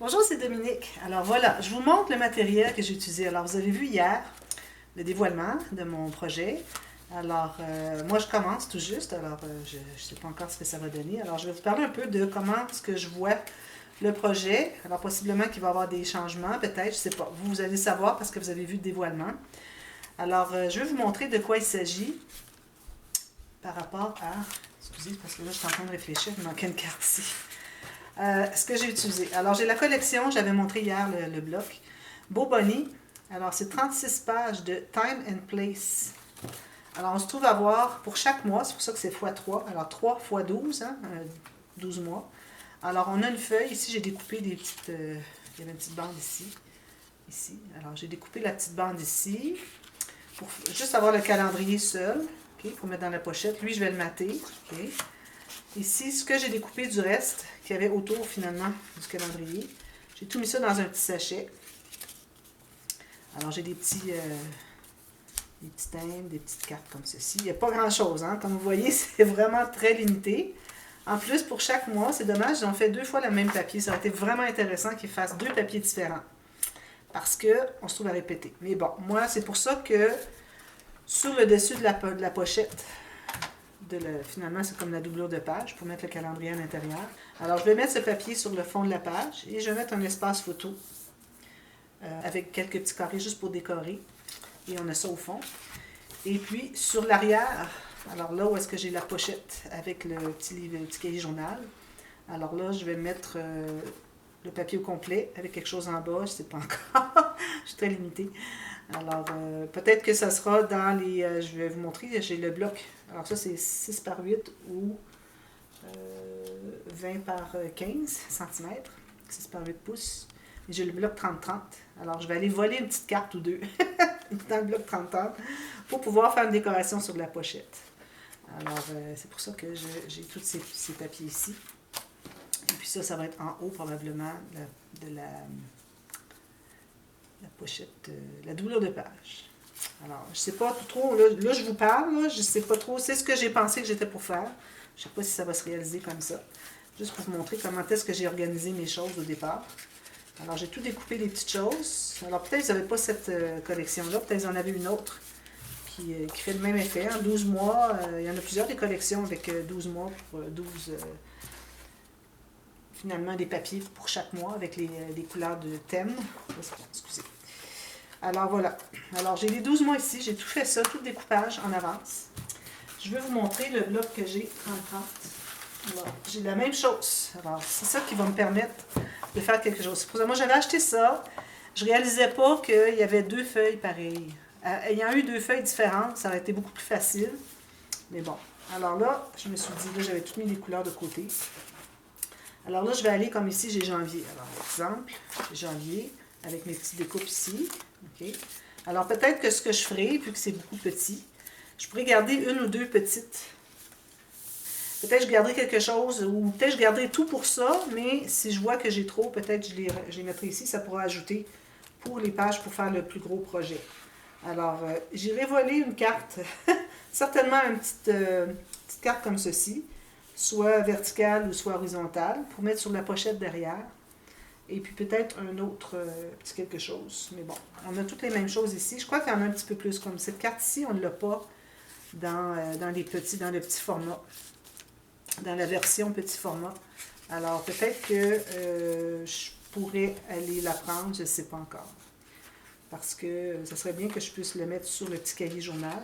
Bonjour, c'est Dominique. Alors voilà, je vous montre le matériel que j'ai utilisé. Alors vous avez vu hier le dévoilement de mon projet. Alors moi je commence tout juste, alors je ne sais pas encore ce que ça va donner. Alors je vais vous parler un peu de comment est-ce que je vois le projet. Alors possiblement qu'il va y avoir des changements, peut-être, je ne sais pas. Vous allez savoir parce que vous avez vu le dévoilement. Alors je vais vous montrer de quoi il s'agit par rapport à... Excusez, parce que là je suis en train de réfléchir, il manquait une carte ici. Ce que j'ai utilisé. Alors, j'ai la collection, j'avais montré hier le bloc. Beau Bonnie. Alors, c'est 36 pages de Time and Place. Alors, on se trouve à voir pour chaque mois, c'est pour ça que c'est x3. Alors, 3 x 12, hein, 12 mois. Alors, on a une feuille. Ici, j'ai découpé des petites... il y avait une petite bande ici. Ici. Alors, j'ai découpé la petite bande ici pour juste avoir le calendrier seul. OK, pour mettre dans la pochette. Lui, je vais le mater. OK. Ici, ce que j'ai découpé du reste, qu'il y avait autour finalement du calendrier, j'ai tout mis ça dans un petit sachet. Alors j'ai des petits thèmes, des petites cartes comme ceci. Il n'y a pas grand chose, hein? Comme vous voyez, c'est vraiment très limité. En plus, pour chaque mois, c'est dommage, ils ont fait 2 fois le même papier. Ça aurait été vraiment intéressant qu'ils fassent 2 papiers différents. Parce qu'on se trouve à répéter. Mais bon, moi, c'est pour ça que sur le dessus de la pochette, finalement, c'est comme la doublure de page pour mettre le calendrier à l'intérieur. Alors, je vais mettre ce papier sur le fond de la page et je vais mettre un espace photo avec quelques petits carrés juste pour décorer. Et on a ça au fond. Et puis, sur l'arrière, alors là où est-ce que j'ai la pochette avec le petit livre, le petit cahier journal, alors là, je vais mettre le papier au complet avec quelque chose en bas, je ne sais pas encore, je suis très limitée. Alors, peut-être que ça sera dans les... je vais vous montrer, j'ai le bloc. Alors ça, c'est 6 par 8 ou 20 par 15 cm, 6 par 8 pouces. Et j'ai le bloc 30-30. Alors, je vais aller voler une petite carte ou deux dans le bloc 30-30 pour pouvoir faire une décoration sur la pochette. Alors, c'est pour ça que j'ai tous ces papiers ici. Et puis ça va être en haut probablement de la pochette, la doublure de page. Alors, je ne sais pas trop, là je vous parle, là, je ne sais pas trop, c'est ce que j'ai pensé que j'étais pour faire. Je ne sais pas si ça va se réaliser comme ça. Juste pour vous montrer comment est-ce que j'ai organisé mes choses au départ. Alors, j'ai tout découpé des petites choses. Alors, peut-être que vous n'avez pas cette collection-là, peut-être que vous en avez une autre qui fait le même effet. En 12 mois, il y en a plusieurs des collections avec 12 mois pour 12... finalement des papiers pour chaque mois avec les couleurs de thème. Excusez. Alors voilà. Alors j'ai les 12 mois ici, j'ai tout fait ça, tout le découpage en avance. Je vais vous montrer le bloc que j'ai en 30. Alors j'ai la même chose. Alors c'est ça qui va me permettre de faire quelque chose. Pour ça, moi j'avais acheté ça, je réalisais pas qu'il y avait 2 feuilles pareilles. Ayant eu 2 feuilles différentes, ça aurait été beaucoup plus facile. Mais bon. Alors là, je me suis dit, là j'avais tout mis les couleurs de côté. Alors là, je vais aller comme ici, j'ai janvier. Alors, exemple, janvier, avec mes petites découpes ici. Okay. Alors, peut-être que ce que je ferai, vu que c'est beaucoup petit, je pourrais garder une ou 2 petites. Peut-être que je garderai quelque chose, ou peut-être que je garderai tout pour ça, mais si je vois que j'ai trop, peut-être que je les mettrai ici, ça pourra ajouter pour les pages pour faire le plus gros projet. Alors, j'irai voler une carte, certainement une petite carte comme ceci, soit verticale ou soit horizontale, pour mettre sur la pochette derrière. Et puis peut-être un autre petit quelque chose. Mais bon, on a toutes les mêmes choses ici. Je crois qu'il y en a un petit peu plus. Comme cette carte-ci, on ne l'a pas dans le petit format, dans la version petit format. Alors peut-être que je pourrais aller la prendre, je ne sais pas encore. Parce que ça serait bien que je puisse le mettre sur le petit cahier journal,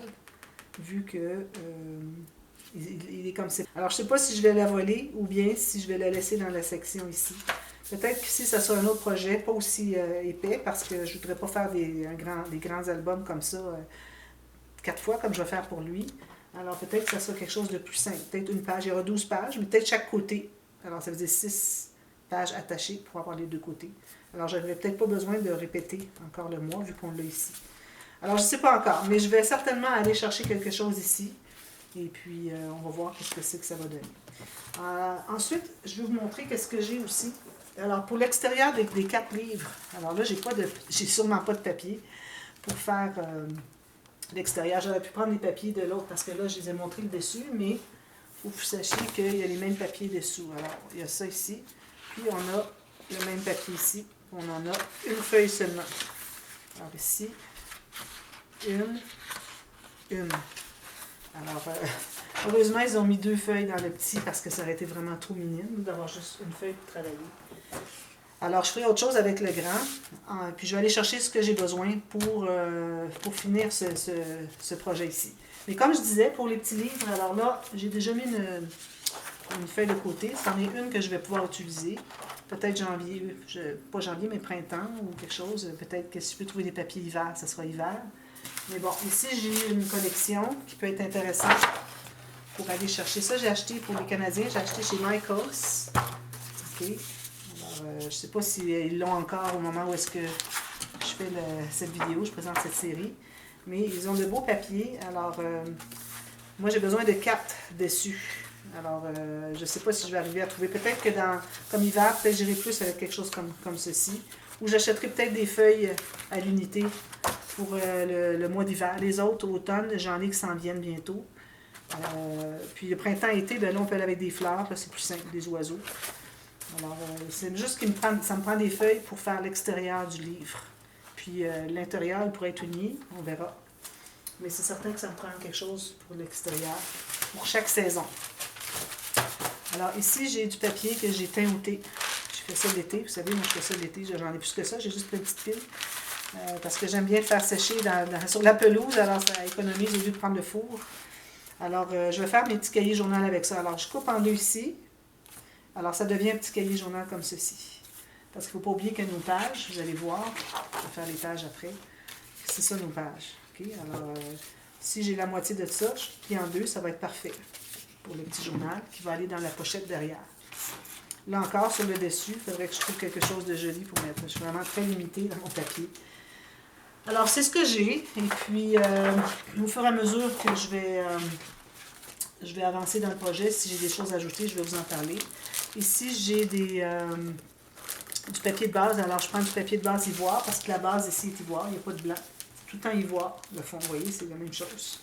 vu que... il est comme ça. Alors, je ne sais pas si je vais la voler ou bien si je vais la laisser dans la section ici. Peut-être qu'ici, ça sera un autre projet, pas aussi épais, parce que je ne voudrais pas faire des grands albums comme ça 4 fois, comme je vais faire pour lui. Alors, peut-être que ça sera quelque chose de plus simple. Peut-être une page, il y aura 12 pages, mais peut-être chaque côté. Alors, ça veut dire 6 pages attachées pour avoir les 2 côtés. Alors, je n'aurais peut-être pas besoin de répéter encore le mois, vu qu'on l'a ici. Alors, je ne sais pas encore, mais je vais certainement aller chercher quelque chose ici. Et puis, on va voir ce que c'est que ça va donner. Ensuite, je vais vous montrer qu'est-ce que j'ai aussi. Alors, pour l'extérieur des 4 livres, alors là, j'ai sûrement pas de papier pour faire l'extérieur. J'aurais pu prendre les papiers de l'autre parce que là, je les ai montrés le dessus, mais il faut que vous sachiez qu'il y a les mêmes papiers dessous. Alors, il y a ça ici. Puis, on a le même papier ici. On en a une feuille seulement. Alors ici, une. Alors, heureusement, ils ont mis 2 feuilles dans le petit parce que ça aurait été vraiment trop minime d'avoir juste une feuille pour travailler. Alors, je ferai autre chose avec le grand. Puis, je vais aller chercher ce que j'ai besoin pour finir ce projet ici. Mais comme je disais, pour les petits livres, alors là, j'ai déjà mis une feuille de côté. C'en est une que je vais pouvoir utiliser. Peut-être janvier, pas janvier, mais printemps ou quelque chose. Peut-être que si je peux trouver des papiers hiver, ça sera hiver. Mais bon, ici, j'ai une collection qui peut être intéressante pour aller chercher ça. J'ai acheté pour les Canadiens, j'ai acheté chez Lycos. OK. Alors, je ne sais pas s'ils l'ont encore au moment où est-ce que je fais cette vidéo, je présente cette série. Mais ils ont de beaux papiers. Alors, moi, j'ai besoin de 4 dessus. Alors, je ne sais pas si je vais arriver à trouver. Peut-être que comme hiver, peut-être j'irai plus avec quelque chose comme ceci. Ou j'achèterai peut-être des feuilles à l'unité pour le mois d'hiver. Les autres, automne, j'en ai qui s'en viennent bientôt. Puis le printemps-été, ben là, on peut aller avec des fleurs. Là, c'est plus simple, des oiseaux. Alors, c'est juste ça me prend des feuilles pour faire l'extérieur du livre. Puis l'intérieur, il pourrait être uni, on verra. Mais c'est certain que ça me prend quelque chose pour l'extérieur, pour chaque saison. Alors ici, j'ai du papier que j'ai teinté. Je fais ça l'été, vous savez, moi je fais ça l'été, j'en ai plus que ça, j'ai juste plein de petites piles. Parce que j'aime bien le faire sécher sur la pelouse, alors ça économise au lieu de prendre le four. Alors, je vais faire mes petits cahiers journal avec ça. Alors, je coupe en 2 ici. Alors, ça devient un petit cahier journal comme ceci. Parce qu'il ne faut pas oublier que nos pages, vous allez voir, je vais faire les pages après, c'est ça nos pages. Okay? Alors, si j'ai la moitié de ça, je plie en 2, ça va être parfait pour le petit journal qui va aller dans la pochette derrière. Là encore, sur le dessus, il faudrait que je trouve quelque chose de joli pour mettre. Je suis vraiment très limitée dans mon papier. Alors, c'est ce que j'ai. Et puis, au fur et à mesure que je vais avancer dans le projet, si j'ai des choses à ajouter, je vais vous en parler. Ici, j'ai du papier de base. Alors, je prends du papier de base ivoire parce que la base ici est ivoire. Il n'y a pas de blanc. Tout le temps ivoire. Le fond, vous voyez, c'est la même chose.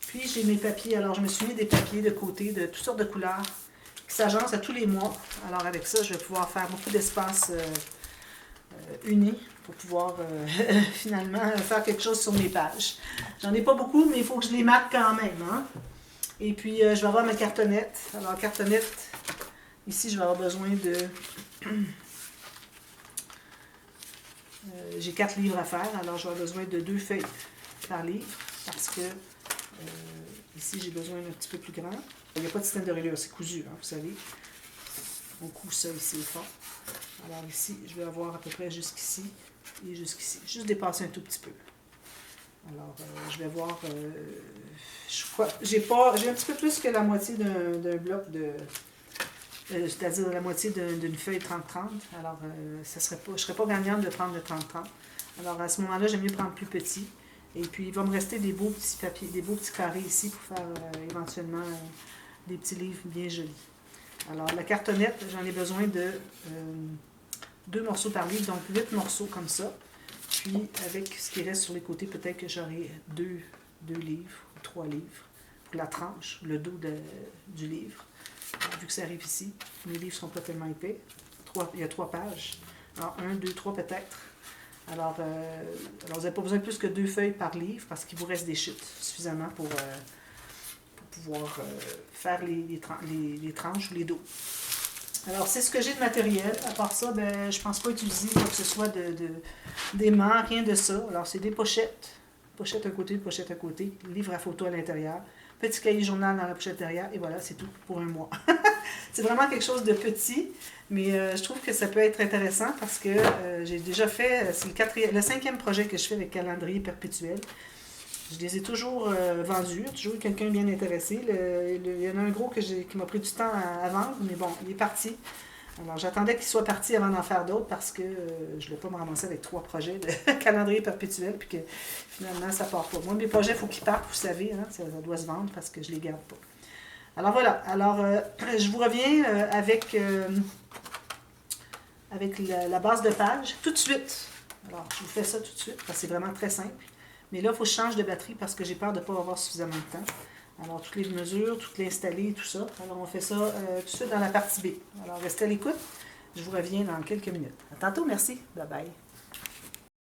Puis, j'ai mes papiers. Alors, je me suis mis des papiers de côté de toutes sortes de couleurs qui s'agencent à tous les mois. Alors, avec ça, je vais pouvoir faire beaucoup d'espace unis pour pouvoir finalement faire quelque chose sur mes pages. J'en ai pas beaucoup, mais il faut que je les marque quand même. Hein? Et puis, je vais avoir ma cartonnette. Alors, cartonnette, ici, je vais avoir besoin de... j'ai 4 livres à faire, alors je vais avoir besoin de 2 feuilles par livre, parce que ici, j'ai besoin d'un petit peu plus grand. Il n'y a pas de système de reliure, c'est cousu, hein, vous savez. On coud ça ici au fond. Alors ici, je vais avoir à peu près jusqu'ici et jusqu'ici. Juste dépasser un tout petit peu. Alors, je vais voir... j'ai un petit peu plus que la moitié d'un bloc de... c'est-à-dire la moitié d'une feuille 30-30. Alors, je ne serais pas gagnante de prendre le 30-30. Alors, à ce moment-là, j'aime mieux prendre plus petit. Et puis, il va me rester des beaux petits papiers, des beaux petits carrés ici pour faire éventuellement des petits livres bien jolis. Alors, la cartonnette, j'en ai besoin de 2 morceaux par livre, donc 8 morceaux comme ça. Puis, avec ce qui reste sur les côtés, peut-être que j'aurai 2 livres ou 3 livres pour la tranche, le dos du livre. Alors, vu que ça arrive ici, mes livres ne sont pas tellement épais. Il y a 3 pages. Alors, 1, 2, 3 peut-être. Alors, vous n'avez pas besoin de plus que 2 feuilles par livre parce qu'il vous reste des chutes suffisamment pour pouvoir faire les tranches ou les dos. Alors, c'est ce que j'ai de matériel. À part ça, ben, je ne pense pas utiliser quoi que ce soit d'aimant, rien de ça. Alors, c'est des pochettes. Pochette à côté, pochette à côté. Livre à photo à l'intérieur. Petit cahier journal dans la pochette derrière. Et voilà, c'est tout pour un mois. C'est vraiment quelque chose de petit. Mais je trouve que ça peut être intéressant parce que j'ai déjà fait... C'est le 5e projet que je fais avec Calendrier Perpétuel. Je les ai toujours vendus, toujours quelqu'un bien intéressé. Il y en a un gros qui m'a pris du temps à vendre, mais bon, il est parti. Alors, j'attendais qu'il soit parti avant d'en faire d'autres parce que je ne voulais pas me ramasser avec 3 projets de calendrier perpétuel puis que finalement, ça ne part pas. Moi, mes projets, il faut qu'ils partent, vous savez, hein, ça doit se vendre parce que je ne les garde pas. Alors, voilà. Alors, je vous reviens avec la base de page tout de suite. Alors, je vous fais ça tout de suite parce que c'est vraiment très simple. Mais là, il faut que je change de batterie parce que j'ai peur de ne pas avoir suffisamment de temps. Alors, toutes les mesures, toutes les installer, tout ça. Alors, on fait ça tout de suite dans la partie B. Alors, restez à l'écoute. Je vous reviens dans quelques minutes. À tantôt, merci. Bye bye.